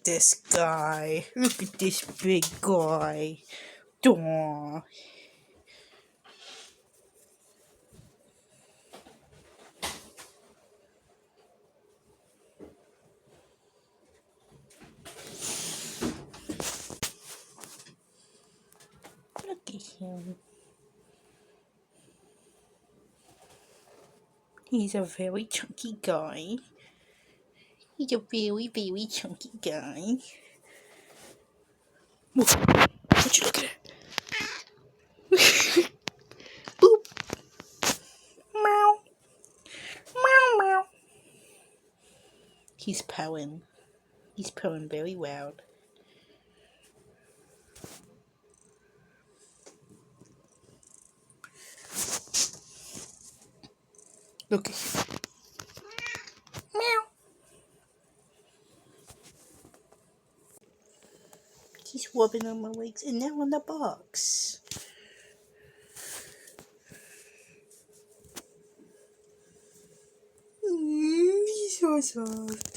this guy. Look at this big guy. Aww. Look at him. He's a very chunky guy. He's a very, very chunky guy. Would you look at it? Boop. Meow. Meow, meow. He's purring. He's purring very loud. Look at him. Meow. He's rubbing on my legs and now on the box. He's so soft.